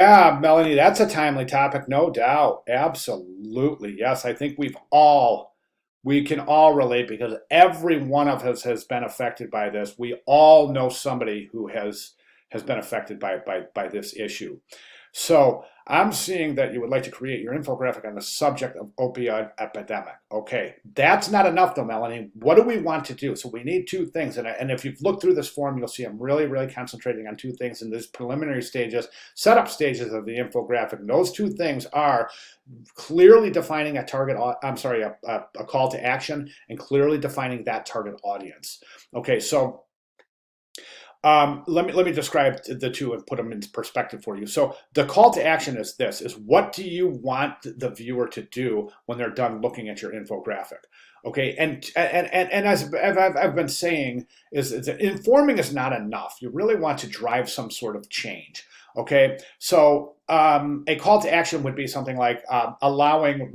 Yeah, Melanie, that's a timely topic, no doubt. Absolutely. Yes, I think we can all relate because every one of us has been affected by this. We all know somebody who has been affected by this issue. So I'm seeing that you would like to create your infographic on the subject of opioid epidemic. Okay, that's not enough though, Melanie. What do we want to do? So we need two things, and if you've looked through this form, you'll see I'm really concentrating on two things in these preliminary stages, setup stages of the infographic. And those two things are clearly defining a target. I'm sorry, a call to action, and clearly defining that target audience. Okay, so let me describe the two and put them into perspective for you. So the call to action is this: is what do you want the viewer to do when they're done looking at your infographic? Okay, and as I've been saying, is that informing is not enough. You really want to drive some sort of change. Okay, so a call to action would be something like allowing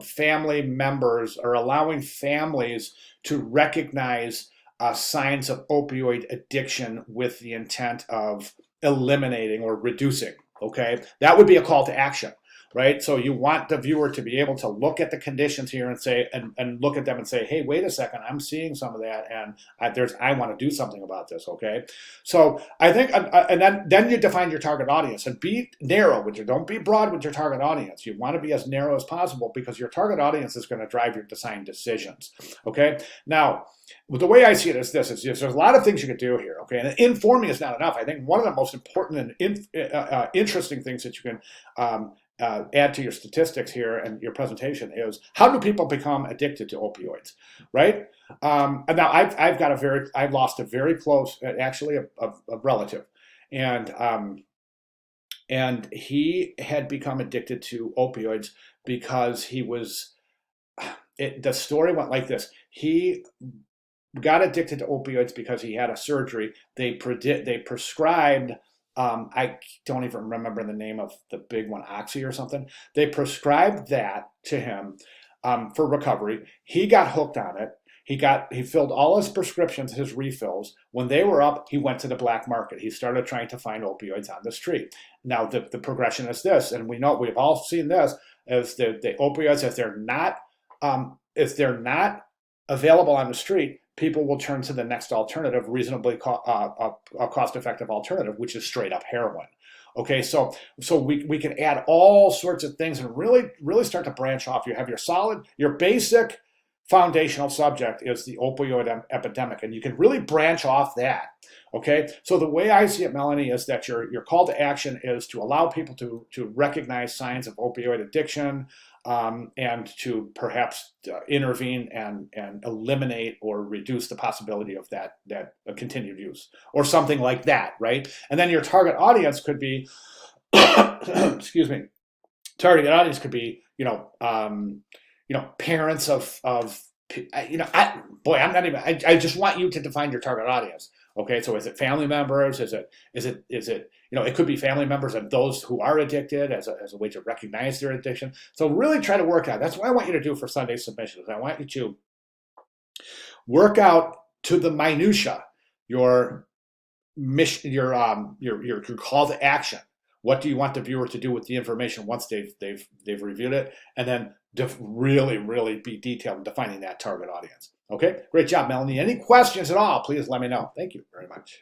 family members or allowing families to recognize signs of opioid addiction with the intent of eliminating or reducing. Okay, that would be a call to action, right? So you want the viewer to be able to look at the conditions here and say, and look at them and say, hey, wait a second, I'm seeing some of that, and I want to do something about this. Okay, so I think, and then you define your target audience and be narrow with your, don't be broad with your target audience. You want to be as narrow as possible because your target audience is going to drive your design decisions. Okay, now the way I see it is this: is there's a lot of things you could do here. Okay, and informing is not enough. I think one of the most important and interesting things that you can add to your statistics here and your presentation is how do people become addicted to opioids, right? And now I've lost a very close, actually a relative, and he had become addicted to opioids because he was. The story went like this: he got addicted to opioids because he had a surgery. They prescribed. I don't even remember the name of the big one, Oxy or something. They prescribed that to him for recovery. He got hooked on it. He filled all his prescriptions, his refills. When they were up, he went to the black market. He started trying to find opioids on the street. Now the progression is this, and we've all seen this, is the opioids, if they're not available on the street, people will turn to the next alternative, reasonably cost-effective alternative, which is straight up heroin. Okay, so we can add all sorts of things and really start to branch off. You have your basic foundational subject is the opioid epidemic, and you can really branch off that. Okay, so the way I see it, Melanie, is that your call to action is to allow people to recognize signs of opioid addiction, and to perhaps intervene and eliminate or reduce the possibility of that continued use or something like that, right? And then your target audience could be, excuse me, target audience could be, parents of, I'm not even, I just want you to define your target audience. Okay, so is it family members? Is it, it could be family members of those who are addicted as a way to recognize their addiction. So really try to work out. That's what I want you to do for Sunday submissions. I want you to work out to the minutia your mission, your call to action. What do you want the viewer to do with the information once they've reviewed it, and then really be detailed in defining that target audience. Okay, great job, Melanie. Any questions at all? Please let me know. Thank you very much.